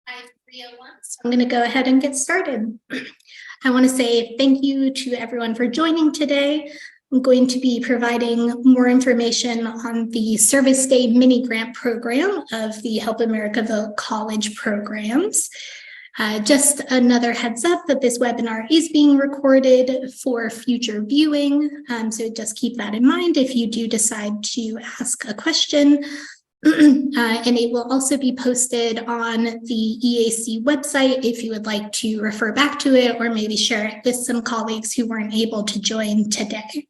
5:301. So I'm going to go ahead and get started. I want to say thank you to everyone for joining today. I'm going to be providing more information on the Service Day mini grant program of the Help America Vote College programs. Just another heads up that this webinar is being recorded for future viewing. So just keep that in mind if you do decide to ask a question. And it will also be posted on the EAC website if you would like to refer back to it or maybe share it with some colleagues who weren't able to join today.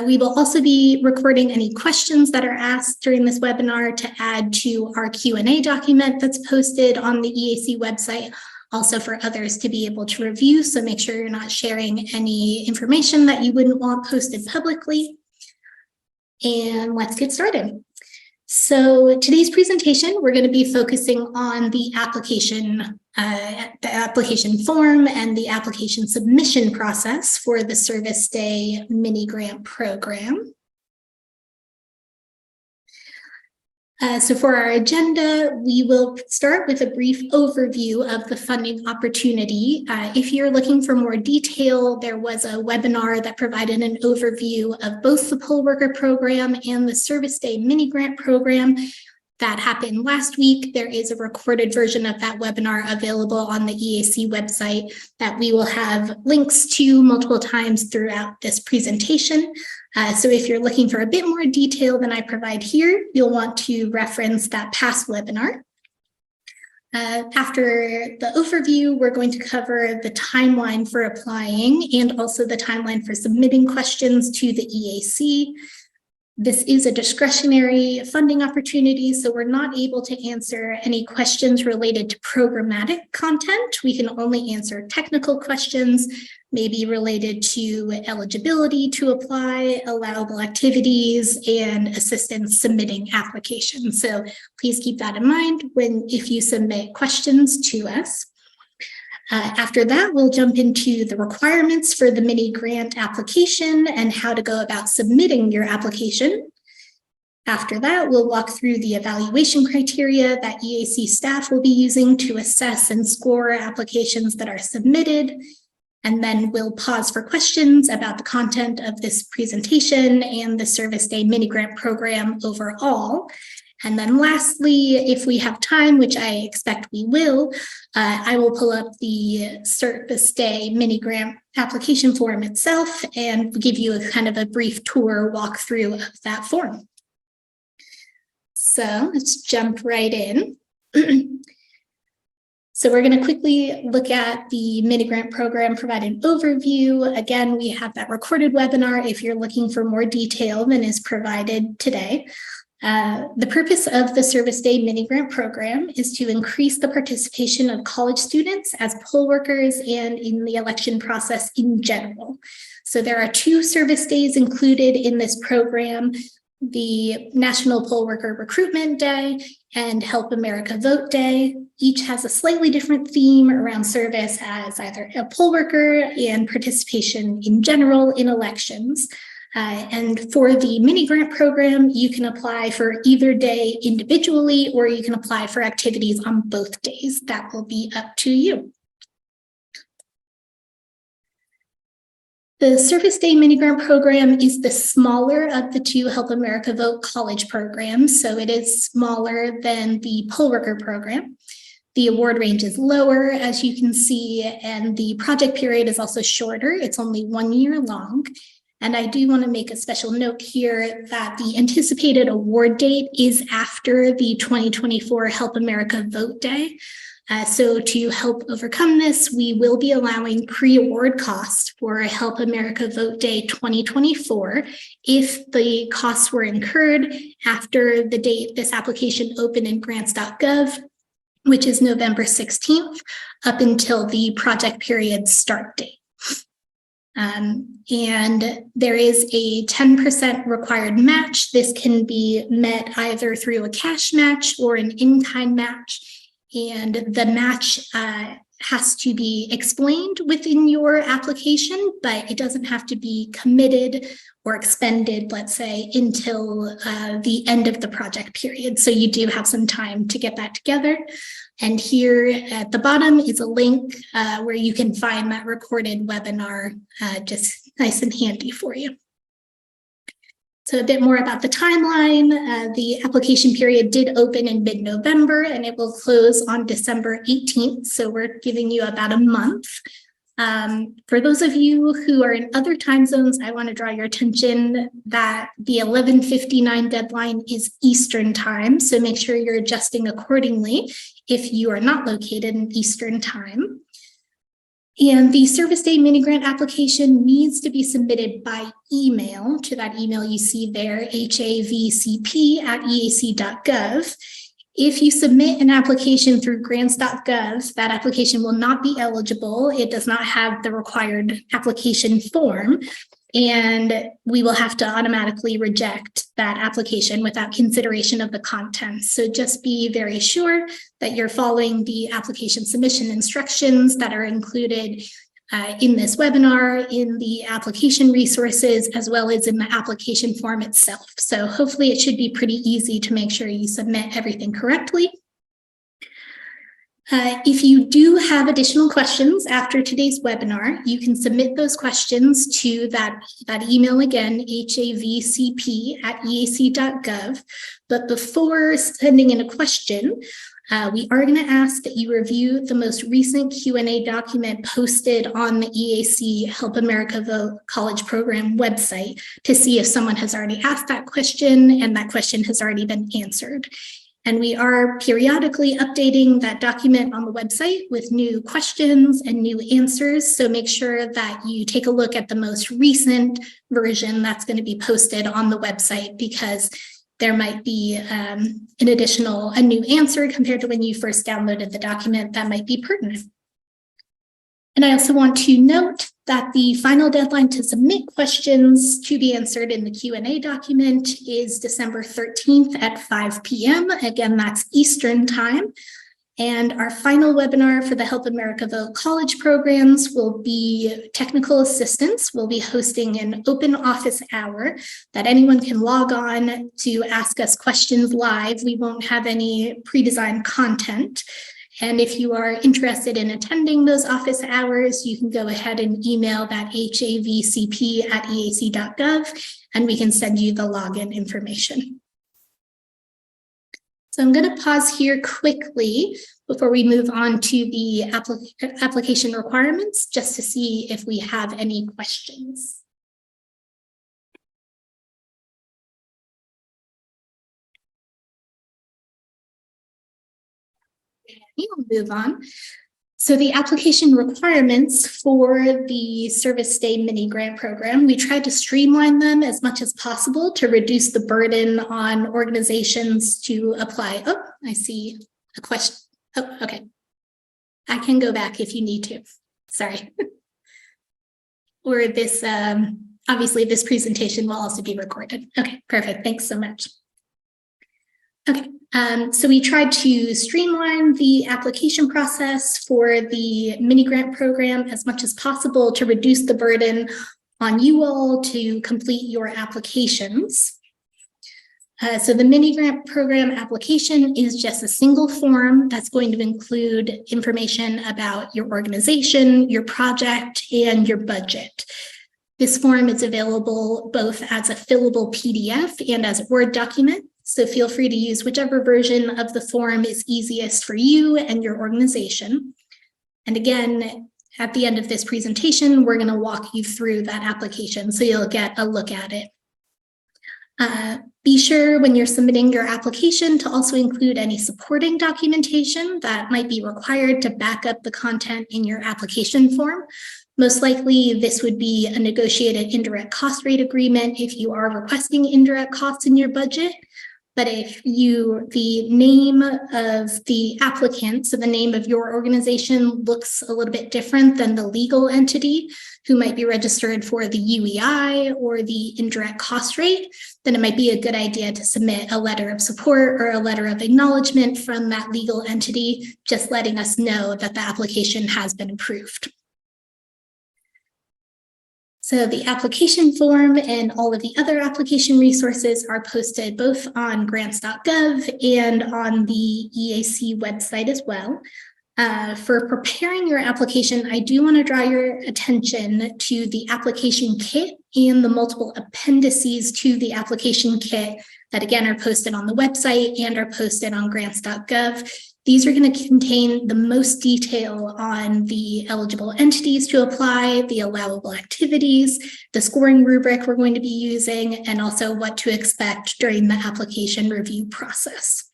We will also be recording any questions that are asked during this webinar to add to our Q&A document that's posted on the EAC website, also for others to be able to review. So make sure you're not sharing any information that you wouldn't want posted publicly. And let's get started. So today's presentation, we're going to be focusing on the application form and the application submission process for the Service Day mini grant program. So for our agenda, we will start with a brief overview of the funding opportunity. If you're looking for more detail, there was a webinar that provided an overview of both the poll worker program and the Service Day mini grant program that happened last week. There is a recorded version of that webinar available on the EAC website that we will have links to multiple times throughout this presentation. So if you're looking for a bit more detail than I provide here, you'll want to reference that past webinar. After the overview, we're going to cover the timeline for applying and also the timeline for submitting questions to the EAC. This is a discretionary funding opportunity, so we're not able to answer any questions related to programmatic content. We can only answer technical questions, maybe related to eligibility to apply, allowable activities, and assistance submitting applications. So please keep that in mind if you submit questions to us. After that, we'll jump into the requirements for the mini grant application and how to go about submitting your application. After that, we'll walk through the evaluation criteria that EAC staff will be using to assess and score applications that are submitted. And then we'll pause for questions about the content of this presentation and the Service Day mini grant program overall. And then lastly, if we have time, which I expect we will, I will pull up the Service Day mini grant application form itself and give you a kind of a brief tour walkthrough of that form. So let's jump right in. So we're going to quickly look at the mini grant program, provide an overview. Again, we have that recorded webinar if you're looking for more detail than is provided today. The purpose of the Service Day mini grant program is to increase the participation of college students as poll workers and in the election process in general. So there are 2 service days included in this program: the National Poll Worker Recruitment Day and Help America Vote Day. Each has a slightly different theme around service as either a poll worker and participation in general in elections. And for the mini grant program, you can apply for either day individually, or you can apply for activities on both days. That will be up to you. The Service Day mini grant program is the smaller of the 2 Help America Vote college programs, so it is smaller than the poll worker program. The award range is lower, as you can see, and the project period is also shorter. It's only 1 year long. And I do want to make a special note here that the anticipated award date is after the 2024 Help America Vote Day. So to help overcome this, we will be allowing pre-award costs for Help America Vote Day 2024 if the costs were incurred after the date this application opened in grants.gov, which is November 16th, up until the project period start date. And there is a 10% required match. This can be met either through a cash match or an in-kind match. And the match has to be explained within your application, but it doesn't have to be committed or expended, let's say, until the end of the project period. So you do have some time to get that together. And here at the bottom is a link where you can find that recorded webinar, just nice and handy for you. So a bit more about the timeline. The application period did open in mid-November and it will close on December 18th. So we're giving you about a month. For those of you who are in other time zones, I want to draw your attention that the 11:59 deadline is Eastern time. So make sure you're adjusting accordingly if you are not located in Eastern time. And the Service Day mini grant application needs to be submitted by email to that email you see there, havcp@eac.gov. If you submit an application through grants.gov, that application will not be eligible. It does not have the required application form, and we will have to automatically reject that application without consideration of the contents. So just be very sure that you're following the application submission instructions that are included in this webinar, in the application resources, as well as in the application form itself. So hopefully it should be pretty easy to make sure you submit everything correctly. If you do have additional questions after today's webinar, you can submit those questions to that email again, havcp@eac.gov. But before sending in a question, we are going to ask that you review the most recent Q&A document posted on the EAC Help America Vote College Program website to see if someone has already asked that question and that question has already been answered. And we are periodically updating that document on the website with new questions and new answers. So make sure that you take a look at the most recent version that's going to be posted on the website, because there might be a new answer compared to when you first downloaded the document that might be pertinent. And I also want to note that the final deadline to submit questions to be answered in the Q&A document is December 13th at 5 p.m. Again, that's Eastern time. And our final webinar for the Help America Vote college programs will be technical assistance. We'll be hosting an open office hour that anyone can log on to ask us questions live. We won't have any pre-designed content. And if you are interested in attending those office hours, you can go ahead and email that havcp@eac.gov, and we can send you the login information. So I'm going to pause here quickly before we move on to the application requirements, just to see if we have any questions. We'll move on. So the application requirements for the Service Day mini grant program, we tried to streamline them as much as possible to reduce the burden on organizations to apply. Oh, I see a question. Oh, okay. I can go back if you need to. Sorry. Or this, obviously this presentation will also be recorded. Okay, perfect. Thanks so much. Okay. So we tried to streamline the application process for the mini grant program as much as possible to reduce the burden on you all to complete your applications. So the mini grant program application is just a single form that's going to include information about your organization, your project, and your budget. This form is available both as a fillable PDF and as a Word document. So feel free to use whichever version of the form is easiest for you and your organization. And again, at the end of this presentation, we're going to walk you through that application so you'll get a look at it. Be sure when you're submitting your application to also include any supporting documentation that might be required to back up the content in your application form. Most likely, this would be a negotiated indirect cost rate agreement if you are requesting indirect costs in your budget. But if the name of the applicant, so the name of your organization looks a little bit different than the legal entity who might be registered for the UEI or the indirect cost rate, then it might be a good idea to submit a letter of support or a letter of acknowledgement from that legal entity, just letting us know that the application has been approved. So the application form and all of the other application resources are posted both on grants.gov and on the EAC website as well. For preparing your application, I do want to draw your attention to the application kit and the multiple appendices to the application kit that again are posted on the website and are posted on grants.gov. These are going to contain the most detail on the eligible entities to apply, the allowable activities, the scoring rubric we're going to be using, and also what to expect during the application review process.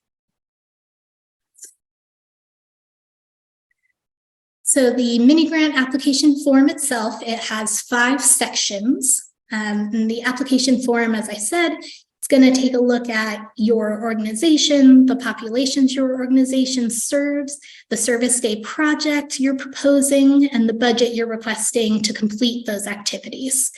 So the mini grant application form itself, it has 5 sections. And the application form, as I said, it's going to take a look at your organization, the populations your organization serves, the service day project you're proposing, and the budget you're requesting to complete those activities.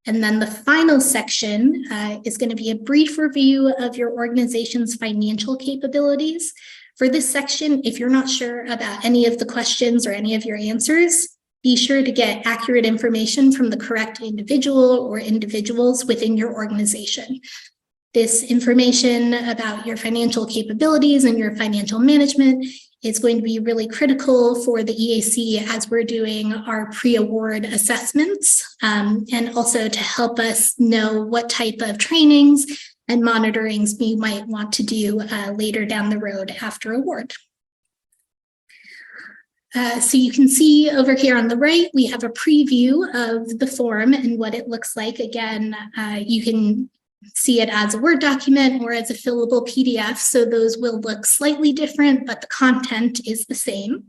And then the final section is going to be a brief review of your organization's financial capabilities. For this section, if you're not sure about any of the questions or any of your answers, be sure to get accurate information from the correct individual or individuals within your organization. This information about your financial capabilities and your financial management is going to be really critical for the EAC as we're doing our pre-award assessments, and also to help us know what type of trainings and monitorings we might want to do later down the road after award. So you can see over here on the right, we have a preview of the form and what it looks like. Again, you can see it as a Word document or as a fillable PDF. So those will look slightly different, but the content is the same.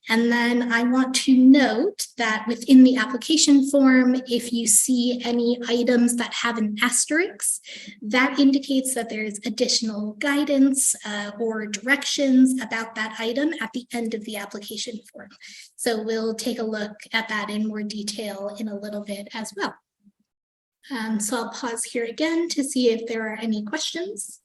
And then I want to note that within the application form, if you see any items that have an asterisk, that indicates that there's additional guidance or directions about that item at the end of the application form. So we'll take a look at that in more detail in a little bit as well. So I'll pause here again to see if there are any questions.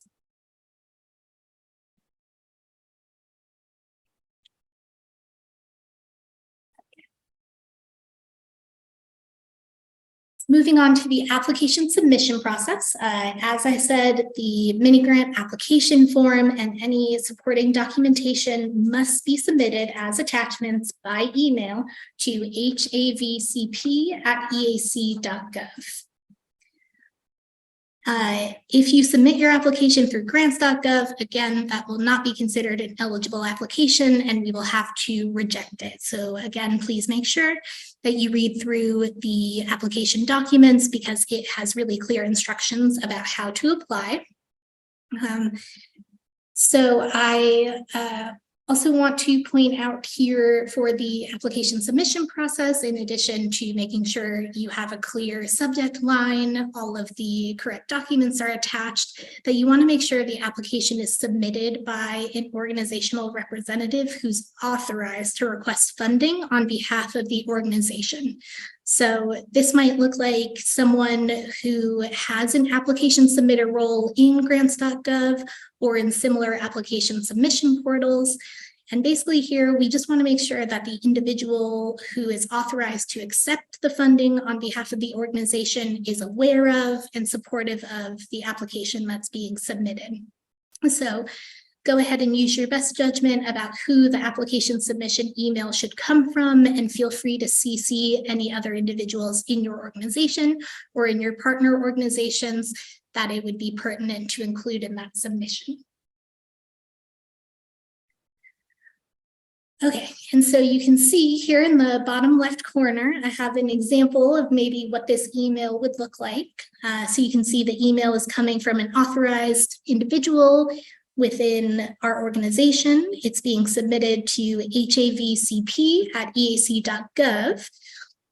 Moving on to the application submission process. As I said, the mini grant application form and any supporting documentation must be submitted as attachments by email to havcp@eac.gov. If you submit your application through grants.gov, again, that will not be considered an eligible application and we will have to reject it. So again, please make sure that you read through the application documents because it has really clear instructions about how to apply. So I also want to point out here for the application submission process, in addition to making sure you have a clear subject line, all of the correct documents are attached, that you want to make sure the application is submitted by an organizational representative who's authorized to request funding on behalf of the organization. So this might look like someone who has an application submitter role in grants.gov or in similar application submission portals. And basically here, we just want to make sure that the individual who is authorized to accept the funding on behalf of the organization is aware of and supportive of the application that's being submitted. So go ahead and use your best judgment about who the application submission email should come from, and feel free to CC any other individuals in your organization or in your partner organizations that it would be pertinent to include in that submission. Okay, and so you can see here in the bottom left corner, I have an example of maybe what this email would look like. So you can see the email is coming from an authorized individual within our organization. It's being submitted to havcp@eac.gov.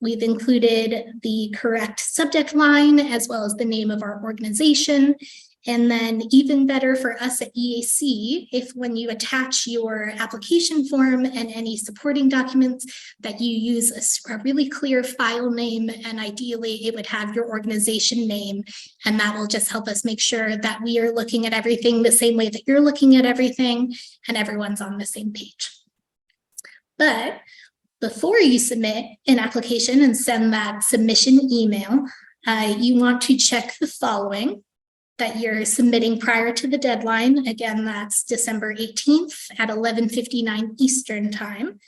We've included the correct subject line as well as the name of our organization. And then even better for us at EAC, if when you attach your application form and any supporting documents, that you use a really clear file name, and ideally it would have your organization name. And that will just help us make sure that we are looking at everything the same way that you're looking at everything and everyone's on the same page. But before you submit an application and send that submission email, you want to check the following: that you're submitting prior to the deadline. Again, that's December 18th at 11:59 Eastern Time.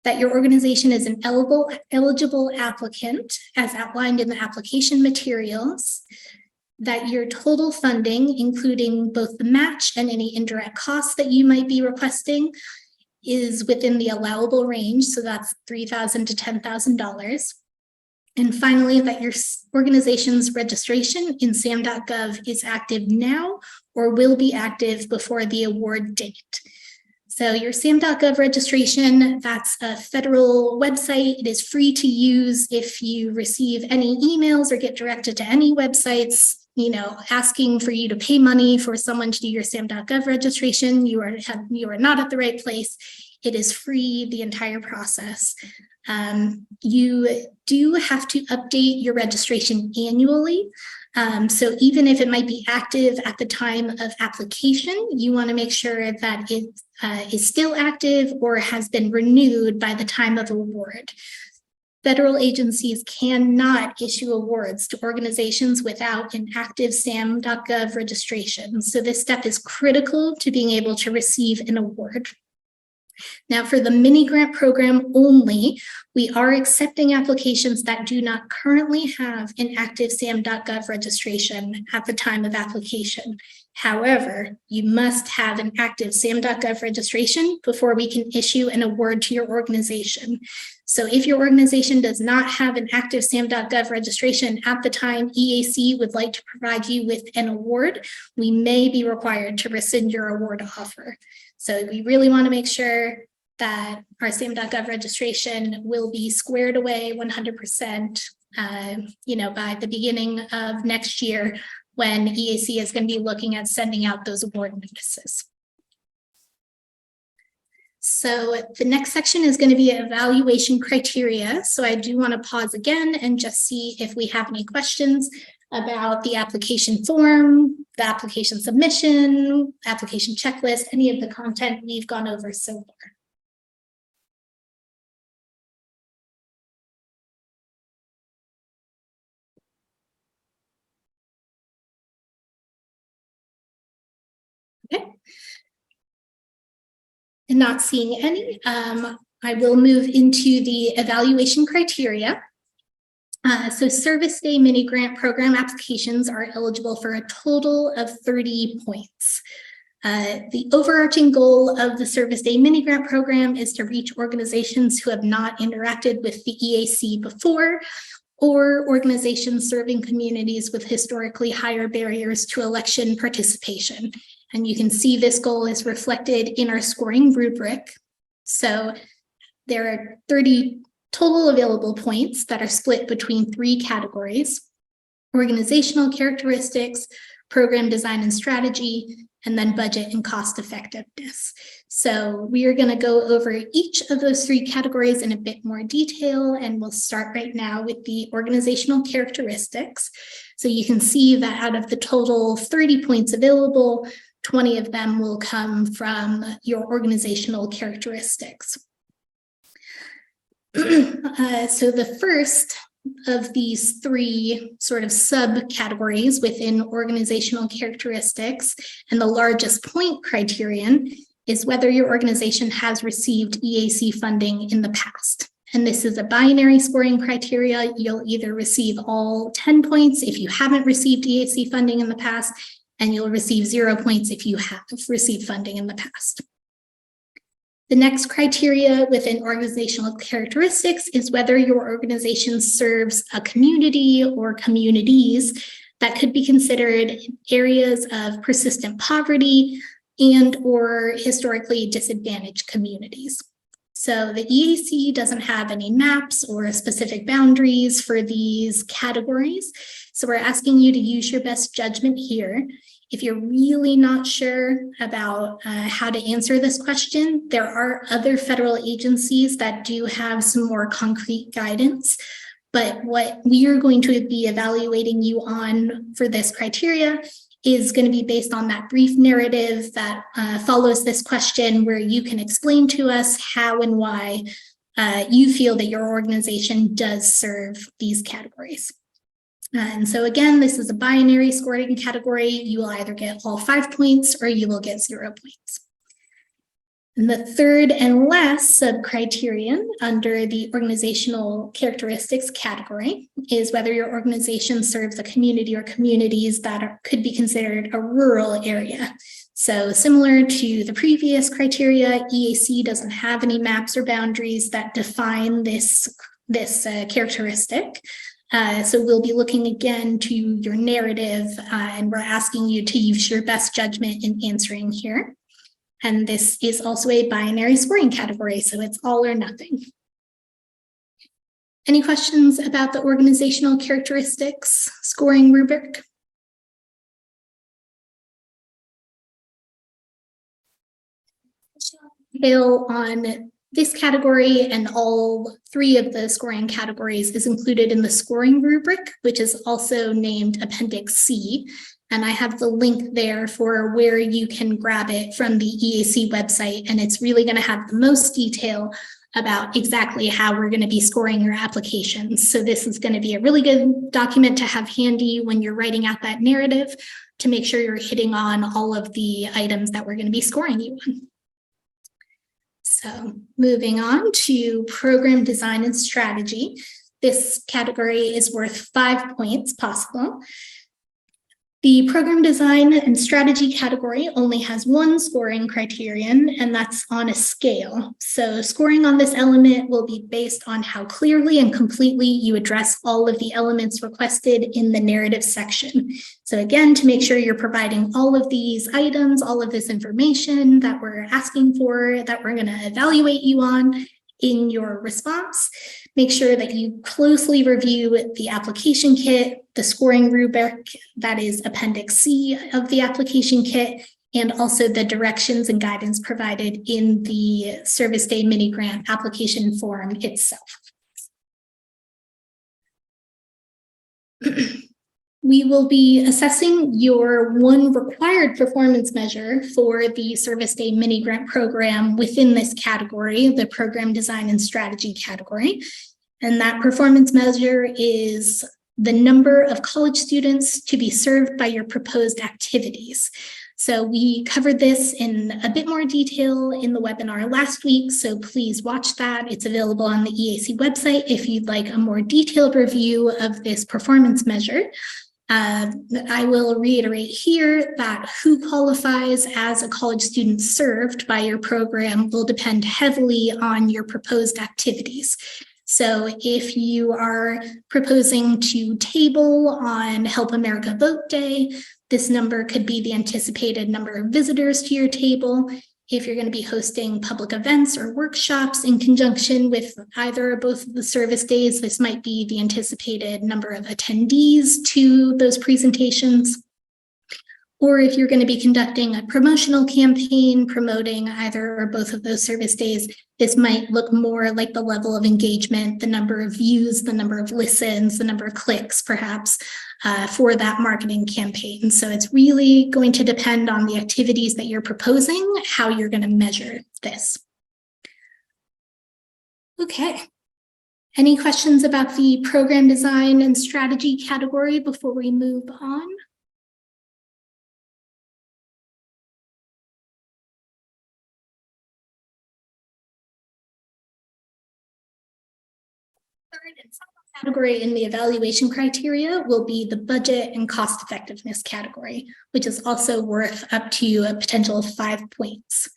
That your organization is an eligible applicant as outlined in the application materials. That your total funding, including both the match and any indirect costs that you might be requesting, is within the allowable range. So that's $3,000 to $10,000. And finally, that your organization's registration in SAM.gov is active now or will be active before the award date. So your SAM.gov registration, that's a federal website. It is free to use. If you receive any emails or get directed to any websites, asking for you to pay money for someone to do your SAM.gov registration, you are not at the right place. It is free, the entire process. You do have to update your registration annually. So even if it might be active at the time of application, you want to make sure that it is still active or has been renewed by the time of award. Federal agencies cannot issue awards to organizations without an active SAM.gov registration. So this step is critical to being able to receive an award. Now, for the mini grant program only, we are accepting applications that do not currently have an active SAM.gov registration at the time of application. However, you must have an active SAM.gov registration before we can issue an award to your organization. So if your organization does not have an active SAM.gov registration at the time EAC would like to provide you with an award, we may be required to rescind your award offer. So we really want to make sure that our SAM.gov registration will be squared away 100%, by the beginning of next year, when EAC is going to be looking at sending out those award notices. So the next section is going to be evaluation criteria. So I do want to pause again and just see if we have any questions about the application form, the application submission, application checklist, any of the content we've gone over so far. Okay. And not seeing any, I will move into the evaluation criteria. So Service Day Mini Grant Program applications are eligible for a total of 30 points. The overarching goal of the Service Day Mini Grant Program is to reach organizations who have not interacted with the EAC before, or organizations serving communities with historically higher barriers to election participation. And you can see this goal is reflected in our scoring rubric. So there are 30 total available points that are split between 3 categories: organizational characteristics, program design and strategy, and then budget and cost effectiveness. So we are going to go over each of those 3 categories in a bit more detail, and we'll start right now with the organizational characteristics. So you can see that out of the total 30 points available, 20 of them will come from your organizational characteristics. So the first of these 3 sort of subcategories within organizational characteristics, and the largest point criterion, is whether your organization has received EAC funding in the past. And this is a binary scoring criteria. You'll either receive all 10 points if you haven't received EAC funding in the past, and you'll receive 0 points if you have received funding in the past. The next criteria within organizational characteristics is whether your organization serves a community or communities that could be considered areas of persistent poverty and or historically disadvantaged communities. So the EAC doesn't have any maps or specific boundaries for these categories. So we're asking you to use your best judgment here. If you're really not sure about how to answer this question, there are other federal agencies that do have some more concrete guidance. But what we are going to be evaluating you on for this criteria is going to be based on that brief narrative that follows this question, where you can explain to us how and why you feel that your organization does serve these categories. And so again, this is a binary scoring category. You will either get all 5 points or you will get 0 points. And the third and last sub-criterion under the organizational characteristics category is whether your organization serves a community or communities that could be considered a rural area. So similar to the previous criteria, EAC doesn't have any maps or boundaries that define this characteristic. So we'll be looking again to your narrative, and we're asking you to use your best judgment in answering here. And this is also a binary scoring category, so it's all or nothing. Any questions about the organizational characteristics scoring rubric? Detail on this category and all 3 of the scoring categories is included in the scoring rubric, which is also named Appendix C. And I have the link there for where you can grab it from the EAC website. And it's really going to have the most detail about exactly how we're going to be scoring your applications. So this is going to be a really good document to have handy when you're writing out that narrative to make sure you're hitting on all of the items that we're going to be scoring you on. So moving on to program design and strategy. This category is worth 5 points possible. The program design and strategy category only has 1 scoring criterion, and that's on a scale. So scoring on this element will be based on how clearly and completely you address all of the elements requested in the narrative section. So again, to make sure you're providing all of these items, all of this information that we're asking for, that we're going to evaluate you on in your response, make sure that you closely review the application kit, the scoring rubric, that is Appendix C of the application kit, and also the directions and guidance provided in the Service Day mini grant application form itself. We will be assessing your 1 required performance measure for the Service Day mini grant program within this category, the program design and strategy category. And that performance measure is the number of college students to be served by your proposed activities. So we covered this in a bit more detail in the webinar last week, so please watch that. It's available on the EAC website if you'd like a more detailed review of this performance measure. I will reiterate here that who qualifies as a college student served by your program will depend heavily on your proposed activities. So if you are proposing to table on Help America Vote Day, this number could be the anticipated number of visitors to your table. If you're going to be hosting public events or workshops in conjunction with either or both of the service days, this might be the anticipated number of attendees to those presentations. Or if you're going to be conducting a promotional campaign promoting either or both of those service days, this might look more like the level of engagement, the number of views, the number of listens, the number of clicks, perhaps, for that marketing campaign. So it's really going to depend on the activities that you're proposing, how you're going to measure this. Okay. Any questions about the program design and strategy category before we move on? Third and final category in the evaluation criteria will be the budget and cost effectiveness category, which is also worth up to a potential 5 points.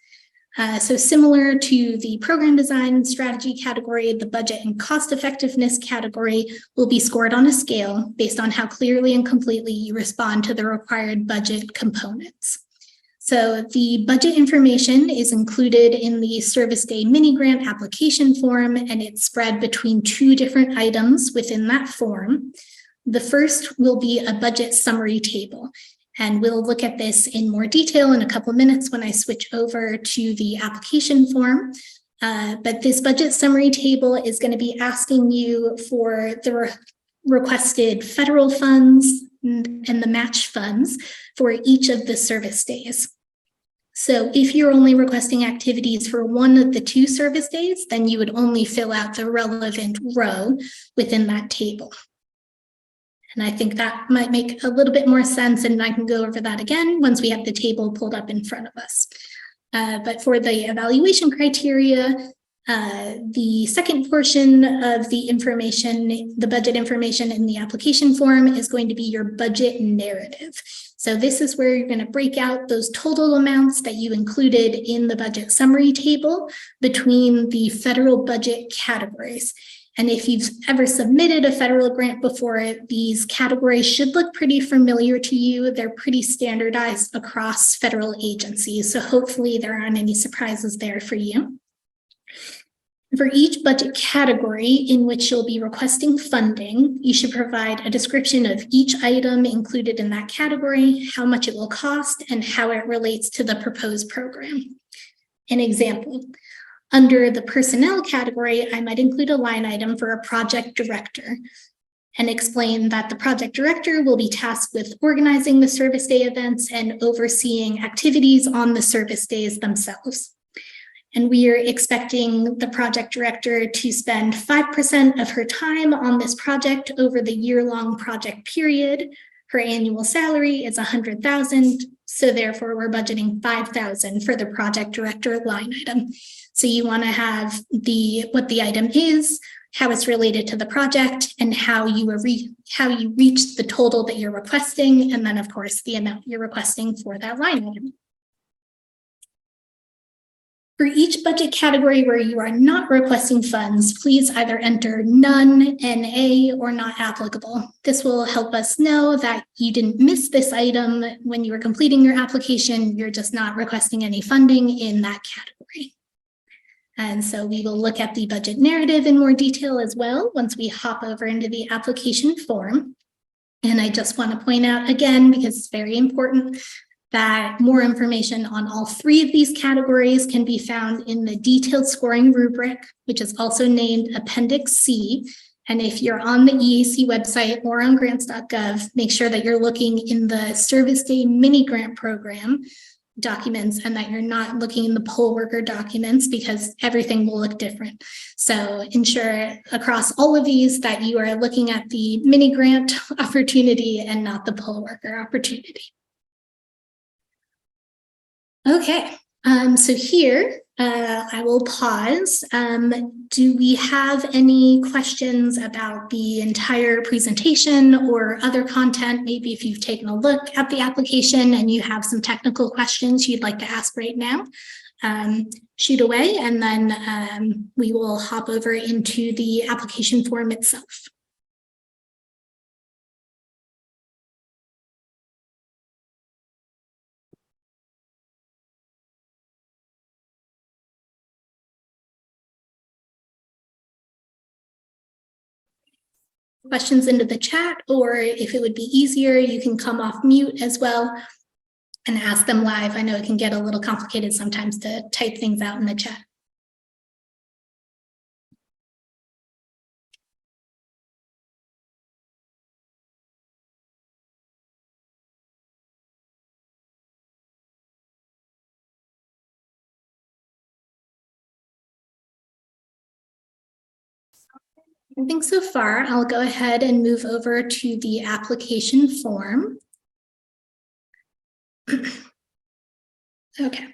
So similar to the program design strategy category, the budget and cost effectiveness category will be scored on a scale based on how clearly and completely you respond to the required budget components. So the budget information is included in the Service Day mini grant application form, and it's spread between two different items within that form. The first will be a budget summary table, and we'll look at this in more detail in a couple of minutes when I switch over to the application form. But this budget summary table is going to be asking you for the requested federal funds and the match funds for each of the service days. So if you're only requesting activities for one of the two service days, then you would only fill out the relevant row within that table. And I think that might make a little bit more sense, and I can go over that again once we have the table pulled up in front of us. But for the evaluation criteria, the second portion of the information, the budget information in the application form, is going to be your budget narrative. So this is where you're going to break out those total amounts that you included in the budget summary table between the federal budget categories. And if you've ever submitted a federal grant before, these categories should look pretty familiar to you. They're pretty standardized across federal agencies, so hopefully there aren't any surprises there for you. For each budget category in which you'll be requesting funding, you should provide a description of each item included in that category, how much it will cost, and how it relates to the proposed program. An example, under the personnel category, I might include a line item for a project director and explain that the project director will be tasked with organizing the service day events and overseeing activities on the service days themselves. And we are expecting the project director to spend 5% of her time on this project over the year-long project period. Her annual salary is $100,000, so therefore we're budgeting $5,000 for the project director line item. So you want to have what the item is, how it's related to the project, and how you reach the total that you're requesting, and then of course the amount you're requesting for that line item. For each budget category where you are not requesting funds, please either enter none, NA, or not applicable. This will help us know that you didn't miss this item when you were completing your application. You're just not requesting any funding in that category. And so we will look at the budget narrative in more detail as well once we hop over into the application form. And I just want to point out again, because it's very important, that more information on all three of these categories can be found in the detailed scoring rubric, which is also named Appendix C. And if you're on the EAC website or on grants.gov, make sure that you're looking in the Service Day Mini Grant Program documents and that you're not looking in the poll worker documents, because everything will look different. So ensure across all of these that you are looking at the mini grant opportunity and not the poll worker opportunity. Okay, so here I will pause. Do we have any questions about the entire presentation or other content? Maybe if you've taken a look at the application and you have some technical questions you'd like to ask right now, shoot away, and then we will hop over into the application form itself. Questions into the chat, or if it would be easier, you can come off mute as well and ask them live. I know it can get a little complicated sometimes to type things out in the chat. I think so far, I'll go ahead and move over to the application form. Okay.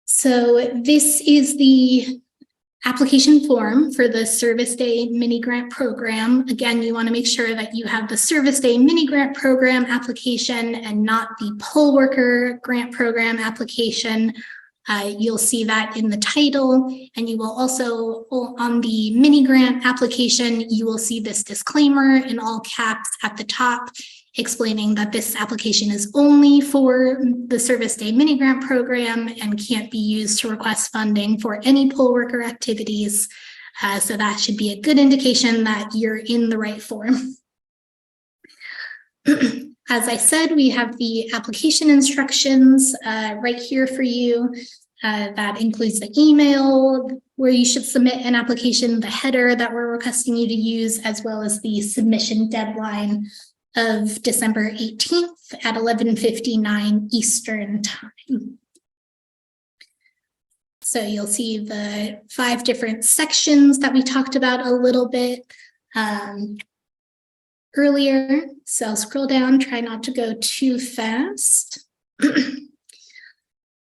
So this is the application form for the Service Day Mini Grant Program. Again, you want to make sure that you have the Service Day Mini Grant Program application and not the Poll Worker Grant Program application. You'll see that in the title, and you will also, on the mini grant application, you will see this disclaimer in all caps at the top. explaining that this application is only for the Service Day Mini Grant Program and can't be used to request funding for any poll worker activities. So that should be a good indication that you're in the right form. As I said, we have the application instructions right here for you. That includes the email where you should submit an application, the header that we're requesting you to use, as well as the submission deadline of December 18th at 11:59 Eastern Time. So you'll see the 5 different sections that we talked about a little bit earlier. So I'll scroll down, try not to go too fast.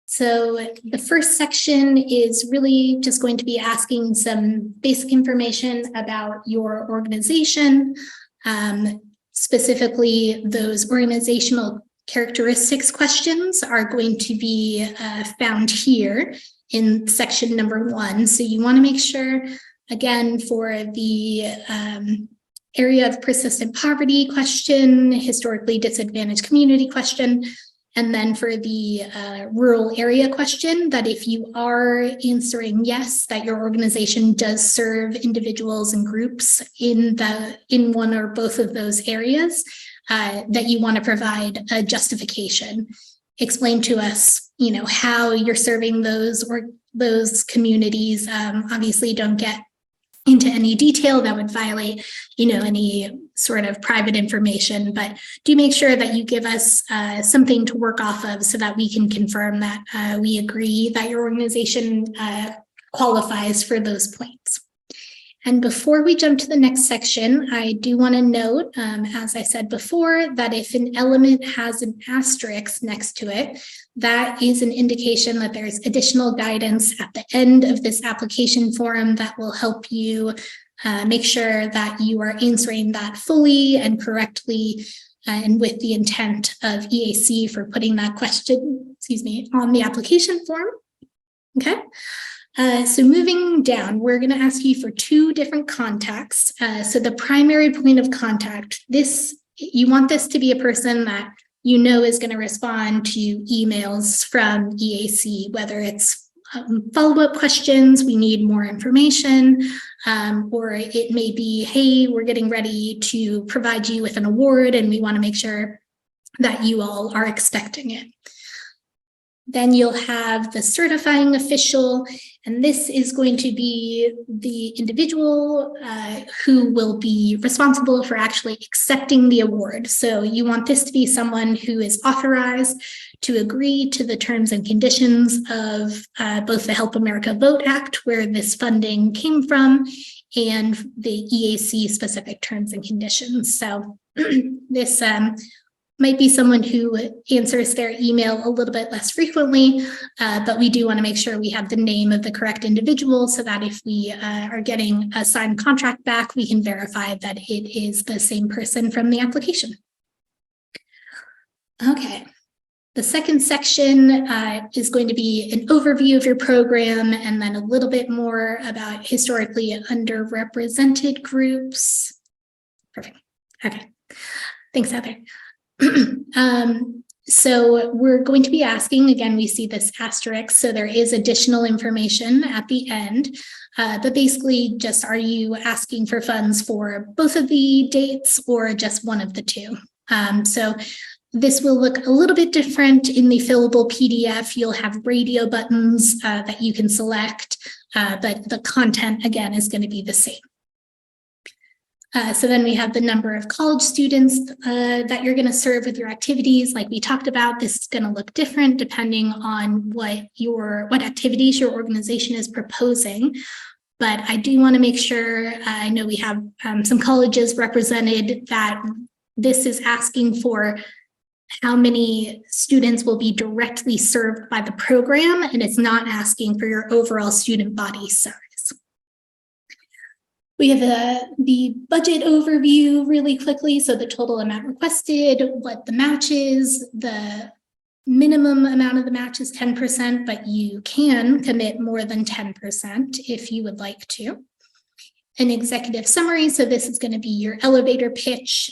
So the first section is really just going to be asking some basic information about your organization, specifically those organizational characteristics questions are going to be found here in section number 1. So you want to make sure, again, for the area of persistent poverty question, historically disadvantaged community question, and then for the rural area question, that if you are answering yes, that your organization does serve individuals and groups in one or both of those areas, that you want to provide a justification. Explain to us, how you're serving those communities. Obviously, don't get into any detail that would violate, any sort of private information, but do make sure that you give us something to work off of so that we can confirm that we agree that your organization qualifies for those points. And before we jump to the next section, I do want to note, as I said before, that if an element has an asterisk next to it, that is an indication that there's additional guidance at the end of this application form that will help you make sure that you are answering that fully and correctly and with the intent of EAC for putting that question, on the application form. Okay. So moving down, we're going to ask you for 2 different contacts. So the primary point of contact, you want this to be a person that is going to respond to emails from EAC, whether it's follow-up questions, we need more information, or it may be, hey, we're getting ready to provide you with an award and we want to make sure that you all are expecting it. Then you'll have the certifying official, and this is going to be the individual who will be responsible for actually accepting the award. So you want this to be someone who is authorized to agree to the terms and conditions of both the Help America Vote Act, where this funding came from, and the EAC specific terms and conditions. So this might be someone who answers their email a little bit less frequently, but we do want to make sure we have the name of the correct individual so that if we are getting a signed contract back, we can verify that it is the same person from the application. Okay. The second section is going to be an overview of your program and then a little bit more about historically underrepresented groups. Perfect. Okay. Thanks, Heather. So we're going to be asking, again, we see this asterisk, so there is additional information at the end, but basically just, are you asking for funds for both of the dates or just one of the 2? So this will look a little bit different in the fillable PDF. You'll have radio buttons that you can select, but the content, again, is going to be the same. So then we have the number of college students that you're going to serve with your activities. Like we talked about, this is going to look different depending on what activities your organization is proposing. But I do want to make sure, I know we have some colleges represented, that this is asking for how many students will be directly served by the program, and it's not asking for your overall student body size. We have the budget overview really quickly. So the total amount requested, what the match is, the minimum amount of the match is 10%, but you can commit more than 10% if you would like to. an executive summary. So this is going to be your elevator pitch.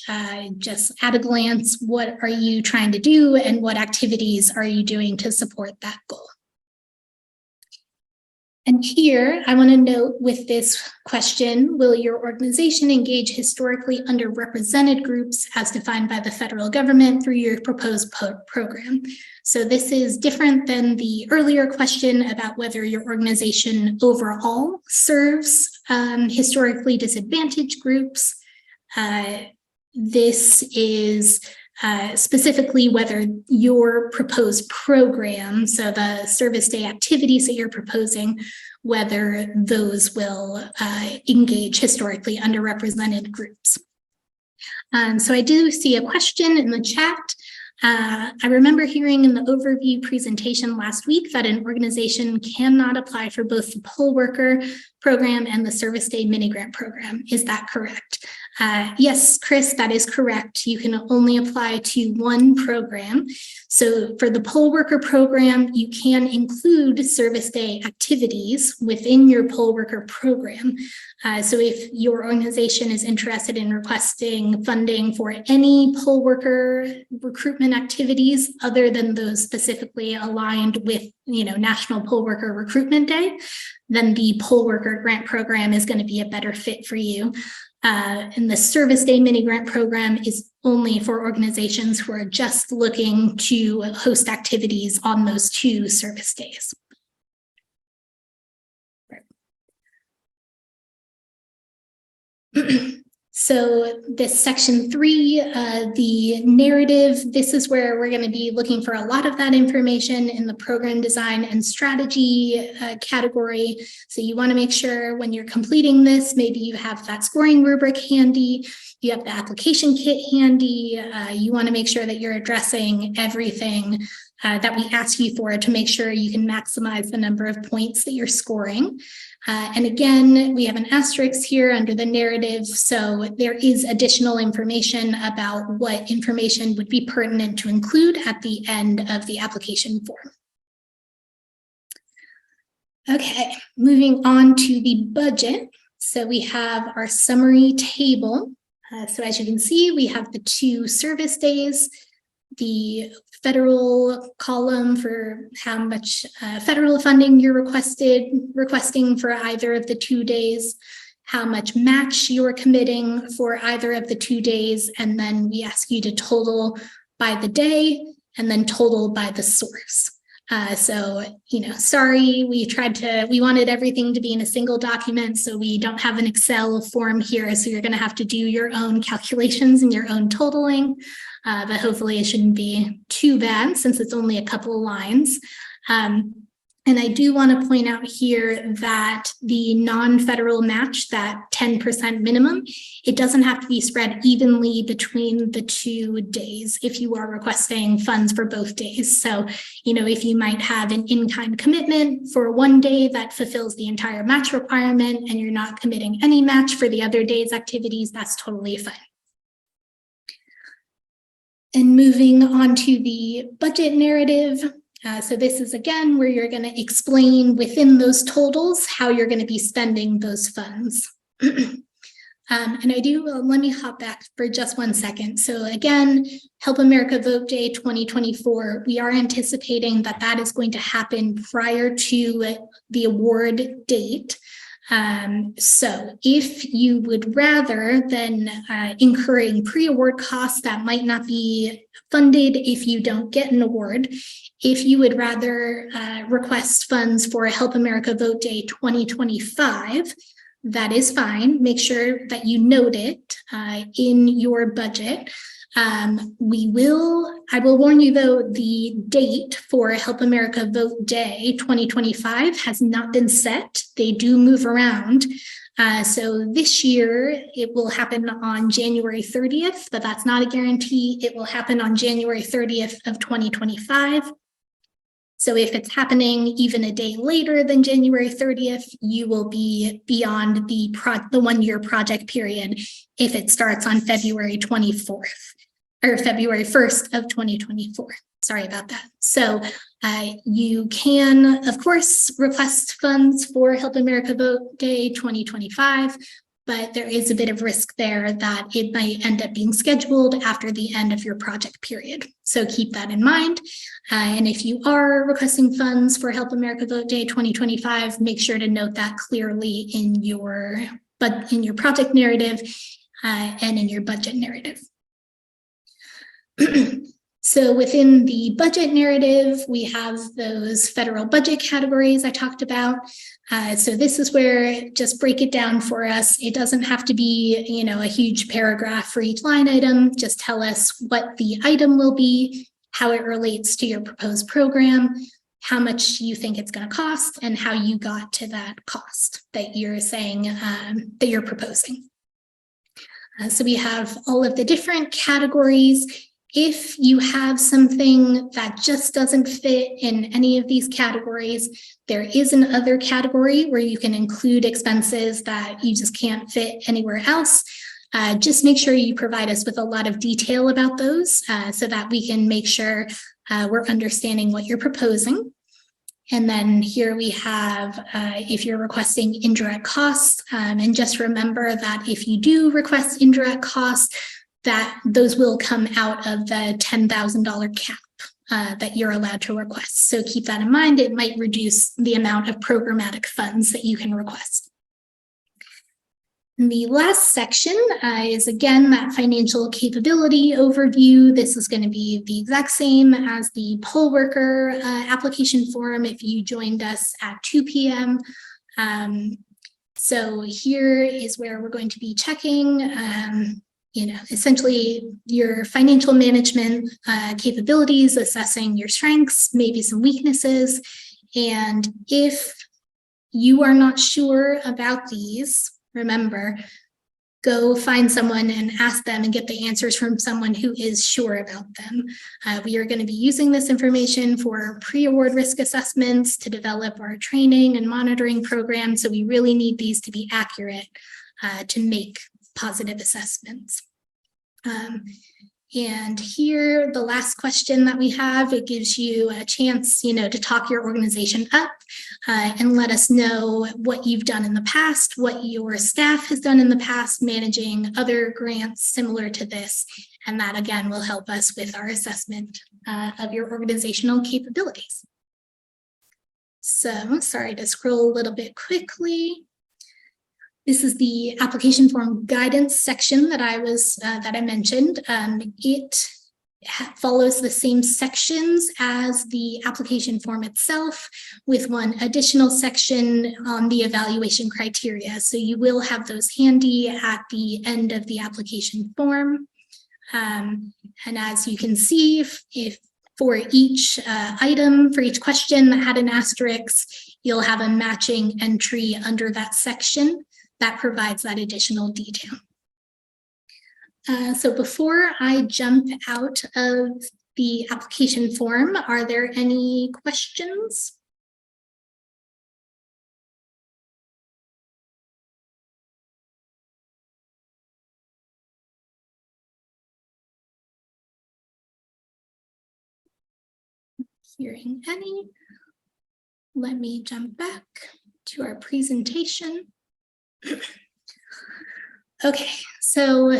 Just at a glance, what are you trying to do and what activities are you doing to support that goal? And here, I want to note with this question, will your organization engage historically underrepresented groups as defined by the federal government through your proposed program? So this is different than the earlier question about whether your organization overall serves historically disadvantaged groups. This is specifically whether your proposed program, so the service day activities that you're proposing, whether those will engage historically underrepresented groups. So I do see a question in the chat. I remember hearing in the overview presentation last week that an organization cannot apply for both the poll worker program and the service day mini grant program. Is that correct? Yes, Chris, that is correct. You can only apply to one program. So for the poll worker program, you can include service day activities within your poll worker program. So if your organization is interested in requesting funding for any poll worker recruitment activities other than those specifically aligned with, National Poll Worker Recruitment Day, then the poll worker grant program is going to be a better fit for you. And the service day mini grant program is only for organizations who are just looking to host activities on those 2 service days. So this section 3, the narrative, this is where we're going to be looking for a lot of that information in the program design and strategy category. So you want to make sure when you're completing this, maybe you have that scoring rubric handy, you have the application kit handy, you want to make sure that you're addressing everything that we ask you for to make sure you can maximize the number of points that you're scoring. And again, we have an asterisk here under the narrative. So there is additional information about what information would be pertinent to include at the end of the application form. Okay, moving on to the budget. So we have our summary table. So as you can see, we have the 2 service days, the federal column for how much federal funding you're requesting for either of the 2 days, how much match you're committing for either of the 2 days, and then we ask you to total by the day and then total by the source. Sorry, we wanted everything to be in a single document, so we don't have an Excel form here, so you're going to have to do your own calculations and your own totaling. But hopefully it shouldn't be too bad since it's only a couple of lines. And I do want to point out here that the non-federal match, that 10% minimum, it doesn't have to be spread evenly between the 2 days if you are requesting funds for both days. So, if you might have an in-kind commitment for one day that fulfills the entire match requirement and you're not committing any match for the other day's activities, that's totally fine. And moving on to the budget narrative. So this is, again, where you're going to explain within those totals how you're going to be spending those funds. Let me hop back for just one second. So again, Help America Vote Day 2024, we are anticipating that that is going to happen prior to the award date. So if you would rather than incurring pre-award costs that might not be funded if you don't get an award, if you would rather request funds for Help America Vote Day 2025, that is fine. Make sure that you note it in your budget. I will warn you though, the date for Help America Vote Day 2025 has not been set. They do move around. So this year it will happen on January 30th, but that's not a guarantee. It will happen on January 30th of 2025. So if it's happening even a day later than January 30th, you will be beyond the 1-year project period if it starts on February 24th or February 1st of 2024. Sorry about that. So you can, of course, request funds for Help America Vote Day 2025, but there is a bit of risk there that it might end up being scheduled after the end of your project period. So keep that in mind. And if you are requesting funds for Help America Vote Day 2025, make sure to note that clearly in your project narrative and in your budget narrative. So within the budget narrative, we have those federal budget categories I talked about. So this is where, just break it down for us. It doesn't have to be, a huge paragraph for each line item. Just tell us what the item will be, how it relates to your proposed program, how much you think it's going to cost, and how you got to that cost that you're saying that you're proposing. So we have all of the different categories. If you have something that just doesn't fit in any of these categories, there is an other category where you can include expenses that you just can't fit anywhere else. Just make sure you provide us with a lot of detail about those so that we can make sure we're understanding what you're proposing. And then here we have, if you're requesting indirect costs, and just remember that if you do request indirect costs, that those will come out of the $10,000 cap that you're allowed to request. So keep that in mind. It might reduce the amount of programmatic funds that you can request. And the last section is, again, that financial capability overview. This is going to be the exact same as the poll worker application form if you joined us at 2 p.m. So here is where we're going to be checking essentially your financial management capabilities, assessing your strengths, maybe some weaknesses. And if you are not sure about these, remember, go find someone and ask them and get the answers from someone who is sure about them. We are going to be using this information for pre-award risk assessments to develop our training and monitoring programs. So we really need these to be accurate to make positive assessments. And here, the last question that we have, it gives you a chance, to talk your organization up and let us know what you've done in the past, what your staff has done in the past, managing other grants similar to this. And that, again, will help us with our assessment of your organizational capabilities. So, sorry to scroll a little bit quickly. This is the application form guidance section that I mentioned. It follows the same sections as the application form itself, with one additional section on the evaluation criteria. So you will have those handy at the end of the application form. And as you can see, if for each item, for each question that had an asterisk, you'll have a matching entry under that section that provides that additional detail. So before I jump out of the application form, are there any questions? Hearing any, let me jump back to our presentation. Okay, so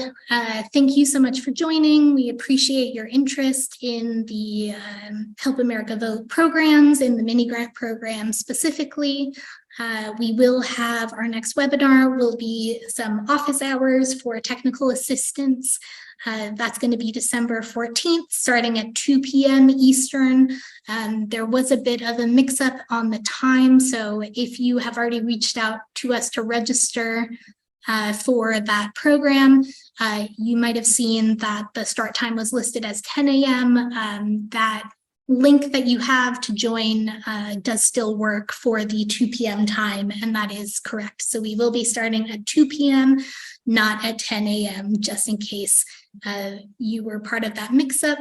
thank you so much for joining. We appreciate your interest in the Help America Vote programs, in the mini grant program specifically. We will have our next webinar will be some office hours for technical assistance. That's going to be December 14th, starting at 2 p.m. Eastern. There was a bit of a mix-up on the time, so if you have already reached out to us to register for that program, you might have seen that the start time was listed as 10 a.m. That link that you have to join does still work for the 2 p.m. time, and that is correct. So we will be starting at 2 p.m., not at 10 a.m., just in case you were part of that mix-up.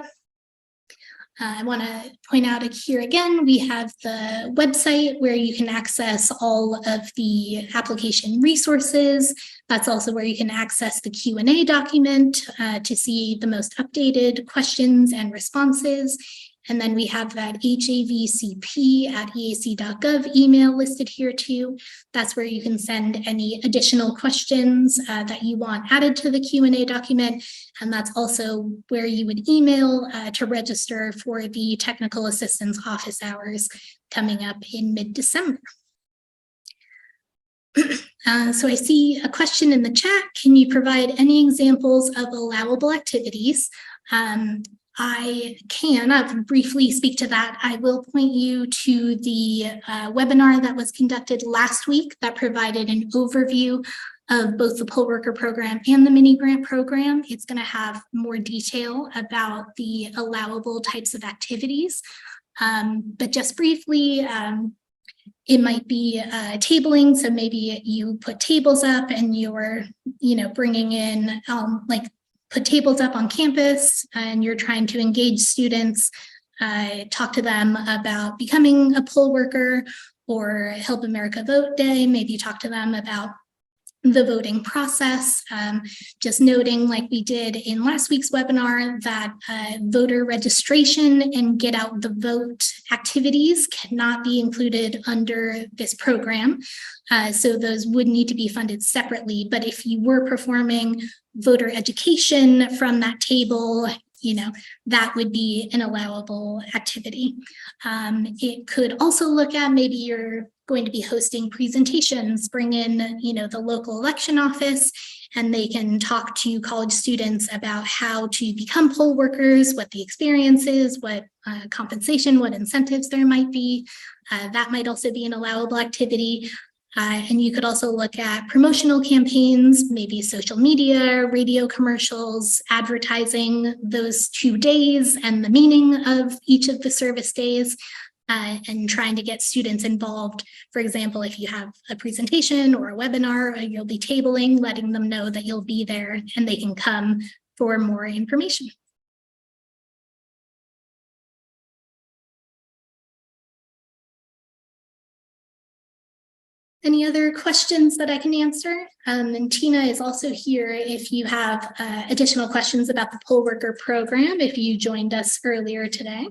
I want to point out here again, we have the website where you can access all of the application resources. That's also where you can access the Q&A document to see the most updated questions and responses. And then we have that HAVCP@eac.gov email listed here too. That's where you can send any additional questions that you want added to the Q&A document. And that's also where you would email to register for the technical assistance office hours coming up in mid-December. So I see a question in the chat. Can you provide any examples of allowable activities? I can briefly speak to that. I will point you to the webinar that was conducted last week that provided an overview of both the poll worker program and the mini grant program. It's going to have more detail about the allowable types of activities. But just briefly, it might be tabling. So maybe you put tables up and you're, bringing in put tables up on campus and you're trying to engage students, talk to them about becoming a poll worker, or Help America Vote Day. Maybe talk to them about the voting process. Just noting, like we did in last week's webinar, that voter registration and get out the vote activities cannot be included under this program. So those would need to be funded separately. But if you were performing voter education from that table, that would be an allowable activity. It could also look at maybe you're going to be hosting presentations, bring in, the local election office, and they can talk to college students about how to become poll workers, what the experience is, what compensation, what incentives there might be. That might also be an allowable activity. And you could also look at promotional campaigns, maybe social media, radio commercials, advertising those 2 days and the meaning of each of the service days, and trying to get students involved. For example, if you have a presentation or a webinar, you'll be tabling, letting them know that you'll be there and they can come for more information. Any other questions that I can answer? And Tina is also here if you have additional questions about the poll worker program, if you joined us earlier today.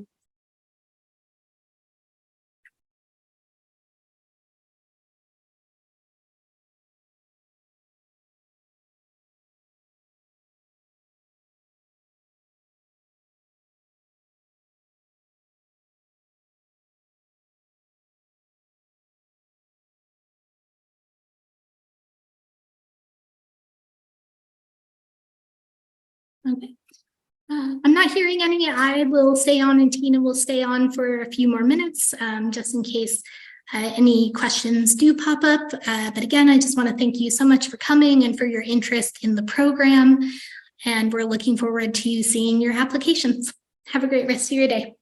Okay. I'm not hearing any. I will stay on and Tina will stay on for a few more minutes, just in case any questions do pop up. But again, I just want to thank you so much for coming and for your interest in the program. And we're looking forward to seeing your applications. Have a great rest of your day.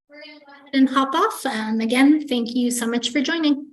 We're going to go ahead and hop off. Again, thank you so much for joining.